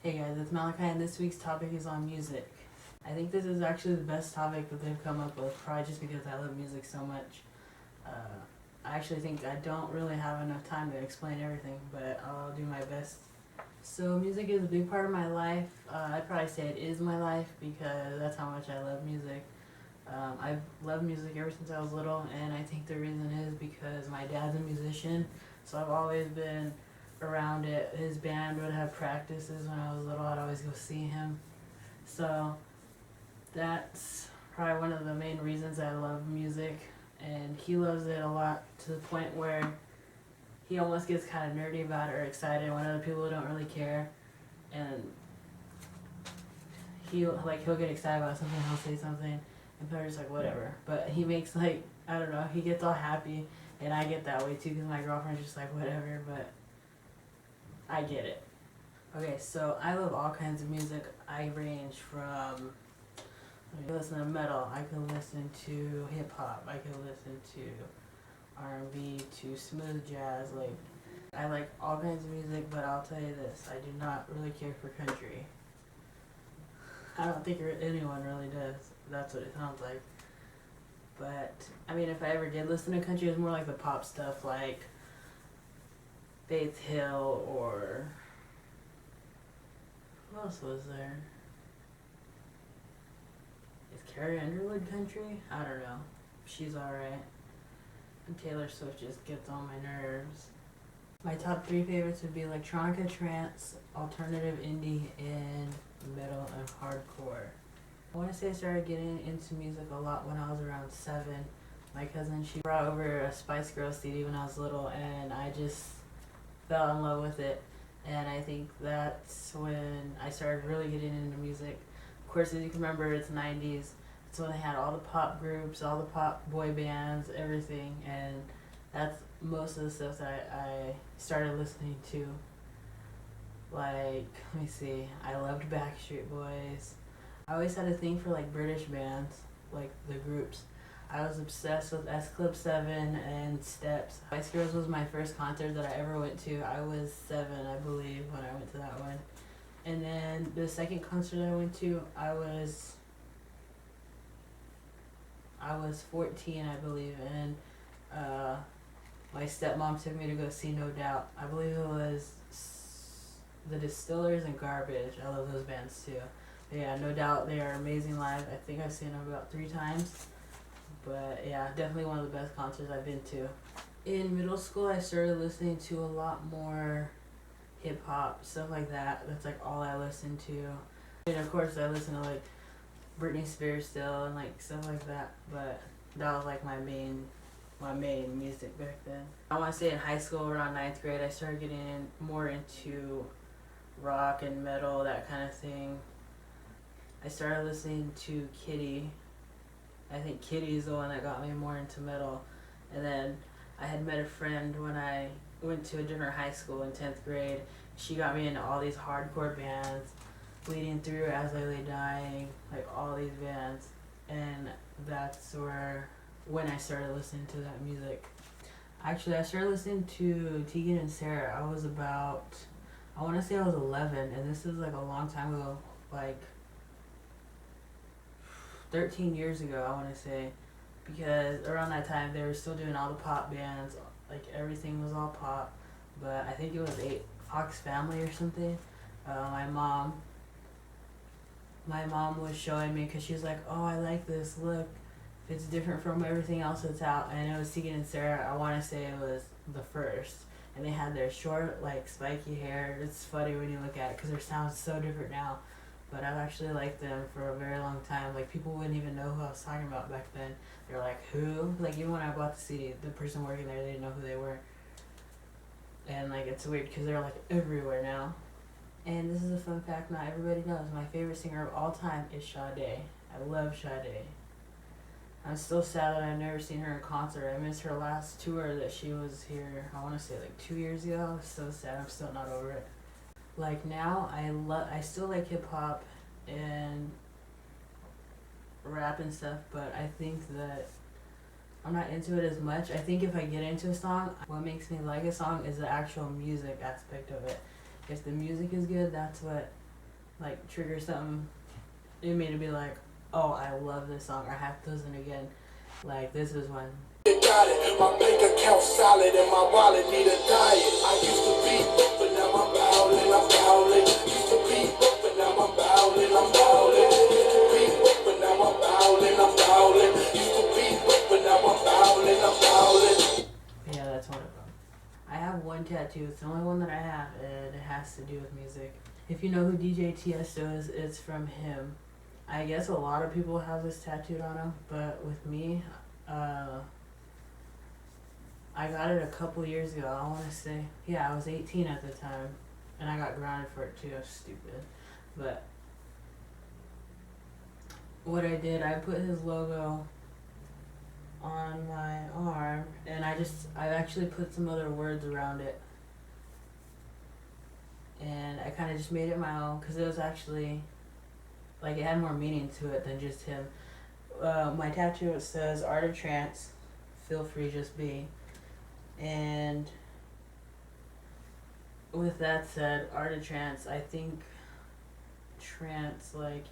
Hey guys, it's Malachi and this week's topic is on music. I think this is actually the best topic that they've come up with, probably just because I love music so much. I actually think I don't really have enough time to explain everything, but I'll do my best. So music is a big part of my life. I'd probably say it is my life because that's how much I love music. I've loved music ever since I was little, and I think the reason is because my dad's a musician, so I've always been around it. His band would have practices when I was little. I'd always go see him. So that's probably one of the main reasons I love music, and he loves it a lot to the point where he almost gets kind of nerdy about it or excited when other people don't really care, and he'll get excited about something, he'll say something, and people are just like whatever, but he makes I don't know, he gets all happy, and I get that way too because my girlfriend's just like whatever, but I get it. Okay, so I love all kinds of music. I range from, I can listen to metal, I can listen to hip hop, I can listen to R&B, to smooth jazz. I like all kinds of music, but I'll tell you this, I do not really care for country. I don't think anyone really does. That's what it sounds like. But, I mean, if I ever did listen to country, it's more like the pop stuff, like Faith Hill, or who else was there? Is Carrie Underwood country? I don't know. She's alright. And Taylor Swift just gets on my nerves. My top 3 favorites would be electronica, trance, alternative, indie, and metal and hardcore. I want to say I started getting into music a lot when I was around 7. My cousin, she brought over a Spice Girls CD when I was little, and I just fell in love with it. And I think that's when I started really getting into music. Of course, as you can remember, it's 90s. It's when they had all the pop groups, all the pop boy bands, everything, and that's most of the stuff that I started listening to. Let me see, I loved Backstreet Boys. I always had a thing for British bands, the groups. I was obsessed with S Club 7 and Steps. Spice Girls was my first concert that I ever went to. I was 7, I believe, when I went to that one. And then the second concert I went to, I was 14, I believe, and my stepmom took me to go see No Doubt. I believe it was The Distillers and Garbage. I love those bands too. But yeah, No Doubt, they are amazing live. I think I've seen them about 3 times. But yeah, definitely one of the best concerts I've been to. In middle school, I started listening to a lot more hip hop, stuff like that. That's all I listened to. And of course, I listen to Britney Spears still and stuff like that. But that was my main music back then. I want to say in high school, around 9th grade, I started getting more into rock and metal, that kind of thing. I started listening to Kitty. I think Kitty is the one that got me more into metal. And then I had met a friend when I went to a different high school in 10th grade. She got me into all these hardcore bands, Bleeding Through, As I Lay Dying, all these bands. And that's when I started listening to that music. Actually, I started listening to Tegan and Sarah. I was I want to say I was 11, and this is a long time ago, 13 years ago, I want to say, because around that time they were still doing all the pop bands, everything was all pop, but I think it was Fox Family or something. My mom was showing me, because she was like, oh, I like this, look, it's different from everything else that's out, and it was Tegan and Sarah. I want to say it was the first, and they had their short, spiky hair. It's funny when you look at it, because their sound's so different now. But I've actually liked them for a very long time. People wouldn't even know who I was talking about back then. They're like, who? Even when I bought the CD, the person working there, they didn't know who they were. And it's weird because they're everywhere now. And this is a fun fact not everybody knows. My favorite singer of all time is Sade. I love Sade. I'm still sad that I've never seen her in concert. I missed her last tour that she was here, I want to say 2 years ago. I was so sad. I'm still not over it. Now, I still like hip hop and rap and stuff, but I think that I'm not into it as much. I think if I get into a song, what makes me like a song is the actual music aspect of it. If the music is good, that's what like trigger something in me to be like, oh, I love this song, or I have to listen again. Like this is one. Got it. My bank account solid and my wallet need a diet. I used to be broke, but now I'm bowling, I'm bowling. Used to be broke, but now I'm bowling, I'm bowling. Used to be broke, but now I'm bowling, I'm bowling. Used to be broke, but now I'm bowling, I'm bowling. Yeah, that's one of them. I have one tattoo. It's the only one that I have, and it has to do with music. If you know who DJ Tiesto is, it's from him. I guess a lot of people have this tattooed on them, but with me, I got it a couple years ago. I want to say, yeah, I was 18 at the time, and I got grounded for it too. I was stupid, but what I did, I put his logo on my arm, and I actually put some other words around it, and I kind of just made it my own because it was actually like it had more meaning to it than just him. My tattoo, it says Art of Trance, feel free, just be. And with that said, Art of Trance, I think trance, like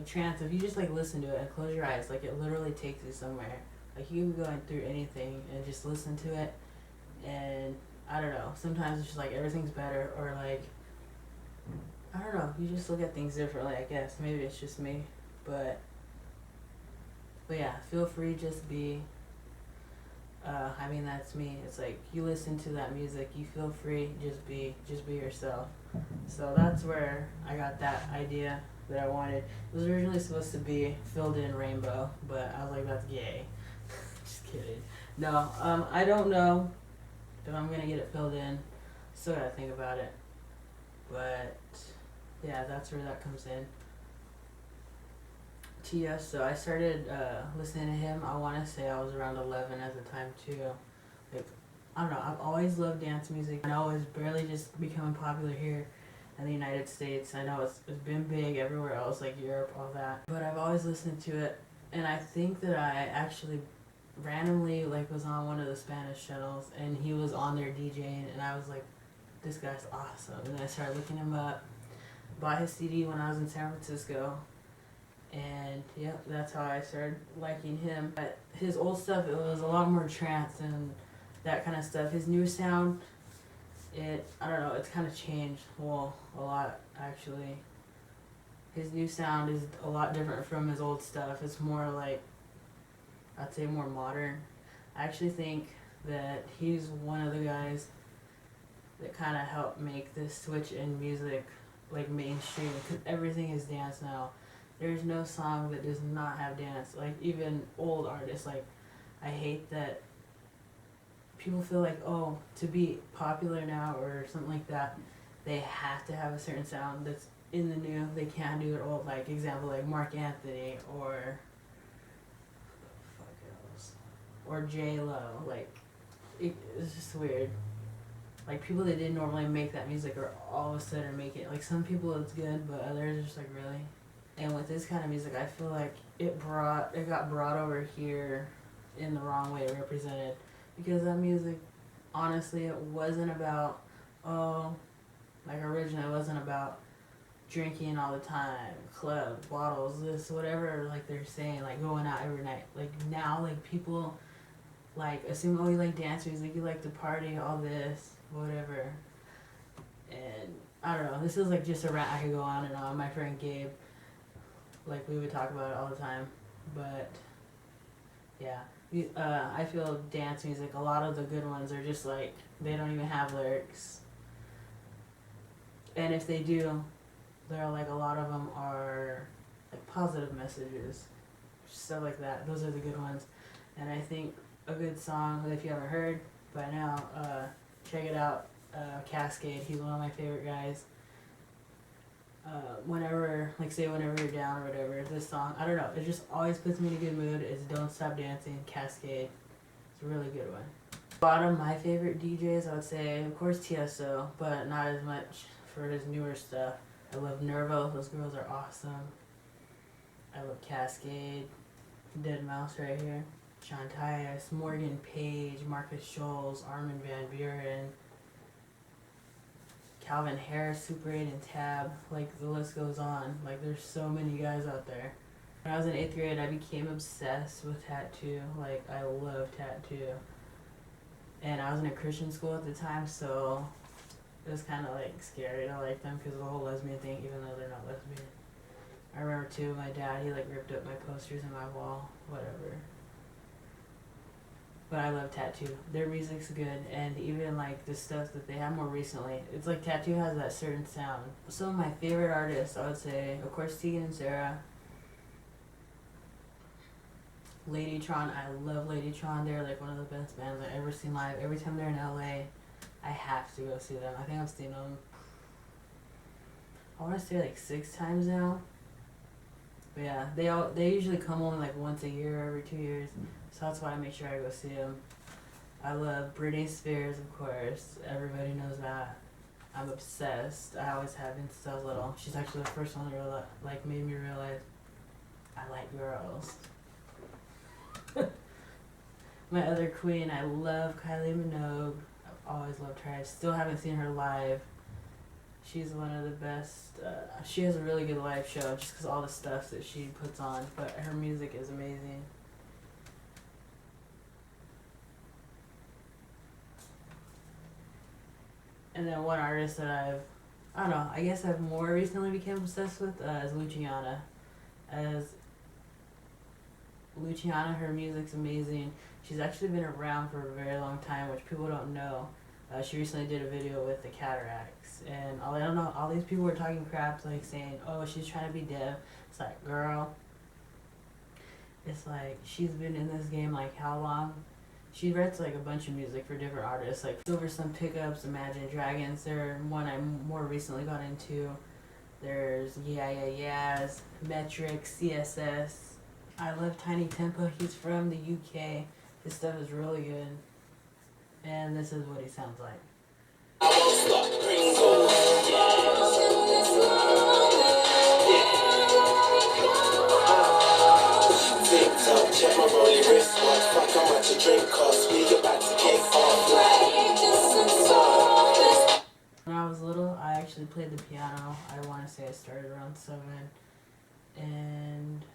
trance, if you just like listen to it and close your eyes, like it literally takes you somewhere. Like you can be going through anything and just listen to it, and I don't know, sometimes it's just like everything's better, or like I don't know, you just look at things differently, I guess. Maybe it's just me, but yeah, feel free, just be. I mean, that's me. It's like you listen to that music, you feel free, just be yourself. So that's where I got that idea that I wanted. It was originally supposed to be filled in rainbow, but I was like, that's gay. Just kidding. No, I don't know if I'm gonna get it filled in. Still gotta think about it. But yeah, that's where that comes in. TS, so I started listening to him, I want to say I was around 11 at the time too. Like, I don't know, I've always loved dance music. I know it's barely just becoming popular here in the United States. I know it's been big everywhere else, like Europe, all that. But I've always listened to it, and I think that I actually randomly like was on one of the Spanish channels, and he was on there DJing, and I was like, this guy's awesome. And then I started looking him up, bought his CD when I was in San Francisco. And yep, that's how I started liking him. But his old stuff, it was a lot more trance and that kind of stuff. His new sound, I don't know, it's kind of changed. Well, a lot actually. His new sound is a lot different from his old stuff. It's more like, I'd say more modern. I actually think that he's one of the guys that kind of helped make this switch in music like mainstream, because everything is dance now. There's no song that does not have dance. Like even old artists, like I hate that people feel like, oh, to be popular now or something like that, they have to have a certain sound that's in the new. They can't do it old. Like example, like Mark Anthony or or J-Lo. Like it's just weird. Like people that didn't normally make that music are all of a sudden making it. Like some people it's good, but others are just like, really. And with this kind of music, I feel like it got brought over here in the wrong way, represented, because that music, honestly, it wasn't about, like originally it wasn't about drinking all the time, club, bottles, this, whatever, like they're saying, like going out every night. Like now, like people, like assume, oh, you like dance music, you like to party, all this, whatever. And I don't know, this is like just a rant I could go on and on. My friend Gabe, like we would talk about it all the time, but yeah, I feel dance music, a lot of the good ones are just like, they don't even have lyrics, and if they do, they're like, a lot of them are like positive messages, stuff like that. Those are the good ones. And I think a good song, if you haven't heard by now, check it out. Cascade, he's one of my favorite guys. Whenever you're down or whatever, this song, I don't know, it just always puts me in a good mood. It's Don't Stop Dancing, Cascade. It's a really good one. A lot of my favorite DJs, I would say, of course Tiesto, but not as much for his newer stuff. I love Nervo, those girls are awesome. I love Cascade, Dead Mouse right here, Sean Tyas, Morgan Page, Marcus Scholes, Armin van Buren. Calvin Harris, Super 8, and Tab. Like, the list goes on. Like, there's so many guys out there. When I was in 8th grade, I became obsessed with tattoo. Like, I love tattoo. And I was in a Christian school at the time, so it was kind of like scary to like them because of the whole lesbian thing, even though they're not lesbian. I remember too, my dad, he like ripped up my posters in my wall, whatever. But I love tattoo. Their music's good, and even like the stuff that they have more recently, it's like tattoo has that certain sound. Some of my favorite artists, I would say, of course, Tegan and Sarah. Ladytron, I love Ladytron. They're like one of the best bands I've ever seen live. Every time they're in LA, I have to go see them. I think I've seen them, I want to say like 6 times now. But yeah, they usually come on like once a year, every 2 years. So that's why I make sure I go see them. I love Britney Spears, of course. Everybody knows that. I'm obsessed. I always have been since I was little. She's actually the first one that really, like, made me realize I like girls. My other queen, I love Kylie Minogue. I've always loved her. I still haven't seen her live. She's one of the best. She has a really good live show just because all the stuff that she puts on, but her music is amazing. And then one artist that I don't know, I guess I've more recently become obsessed with is Luciana. Her music's amazing. She's actually been around for a very long time, which people don't know. She recently did a video with the Cataracts, and I don't know, all these people were talking crap, like saying, oh, she's trying to be deaf. It's like, girl, it's like, she's been in this game like how long? She writes like a bunch of music for different artists, like Silver Sun Pickups, Imagine Dragons. They're one I more recently got into. There's Yeahs, Metric, CSS. I love Tiny Tempo. He's from the UK. His stuff is really good. And this is what he sounds like. I won't stop, Pringles. TikTok, check my rolling wristwatch. Fuck how much a drink costs. We get back to kick off. When I was little, I actually played the piano. I want to say I started around 7. And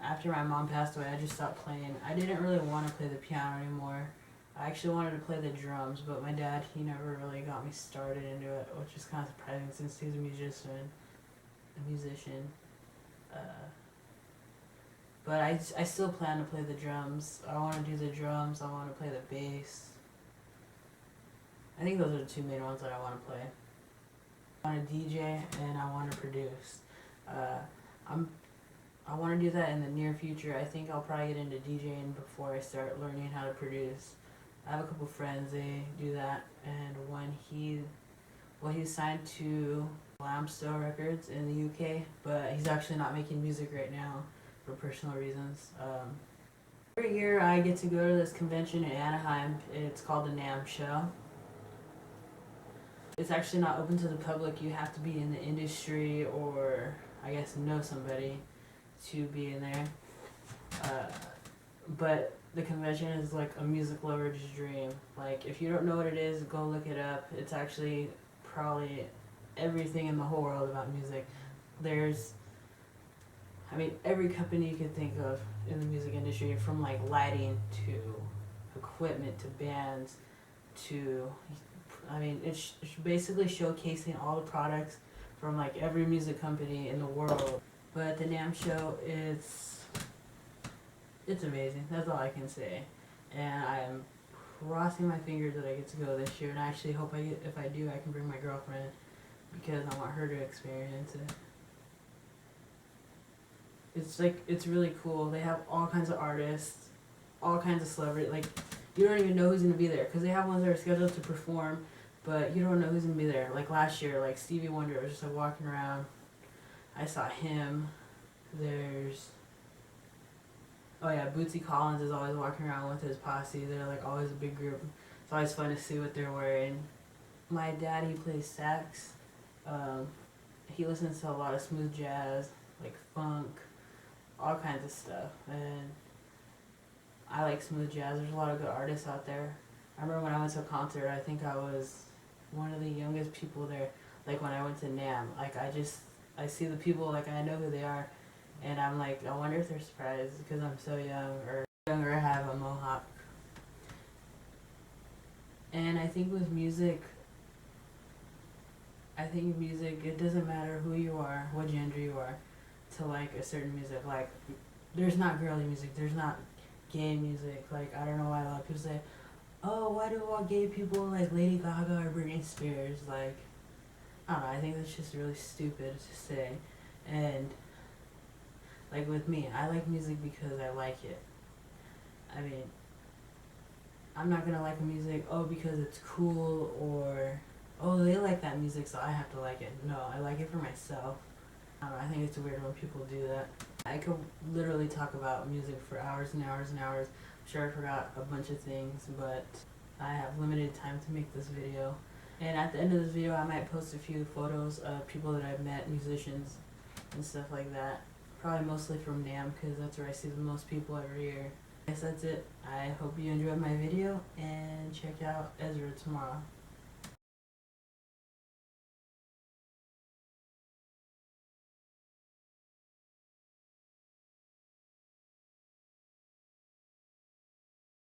after my mom passed away, I just stopped playing. I didn't really want to play the piano anymore. I actually wanted to play the drums, but my dad, he never really got me started into it, which is kind of surprising since he's a musician. But I still plan to play the drums. I want to do the drums. I want to play the bass. I think those are the 2 main ones that I want to play. I want to DJ and I want to produce. I want to do that in the near future. I think I'll probably get into DJing before I start learning how to produce. I have a couple friends, they do that, and he's signed to Glowstam Records in the UK, but he's actually not making music right now for personal reasons. Every year I get to go to this convention in Anaheim. It's called the NAMM Show. It's actually not open to the public. You have to be in the industry or I guess know somebody to be in there. But the convention is like a music lover's dream. Like, if you don't know what it is, go look it up. It's actually probably everything in the whole world about music. There's, every company you could think of in the music industry, from like lighting to equipment to bands to, it's basically showcasing all the products from like every music company in the world. But the NAMM Show, it's amazing. That's all I can say. And I am crossing my fingers that I get to go this year. And I actually hope if I do, I can bring my girlfriend because I want her to experience it. It's really cool. They have all kinds of artists, all kinds of celebrities. Like, you don't even know who's gonna be there because they have ones that are scheduled to perform, but you don't know who's gonna be there. Like last year, like Stevie Wonder was just like walking around. I saw him. There's Bootsy Collins is always walking around with his posse. They're like always a big group. It's always fun to see what they're wearing. My dad, he plays sax. He listens to a lot of smooth jazz, like funk, all kinds of stuff. And I like smooth jazz. There's a lot of good artists out there. I remember when I went to a concert, I think I was one of the youngest people there. Like when I went to NAM, like I see the people, like I know who they are, and I'm like, I wonder if they're surprised because I'm so young or younger, have a mohawk. And I think with music, it doesn't matter who you are, what gender you are, to like a certain music. Like, there's not girly music, there's not gay music. Like, I don't know why a lot of people say, oh, why do all gay people like Lady Gaga or Britney Spears? Like, I don't know, I think that's just really stupid to say. And, like with me, I like music because I like it. I mean, I'm not gonna like music, oh, because it's cool, or, oh, they like that music, so I have to like it. No, I like it for myself. I don't know, I think it's weird when people do that. I could literally talk about music for hours and hours and hours. I'm sure I forgot a bunch of things, but I have limited time to make this video. And at the end of this video, I might post a few photos of people that I've met, musicians, and stuff like that. Probably mostly from NAM, because that's where I see the most people every year. I guess that's it. I hope you enjoyed my video, and check out Ezra tomorrow.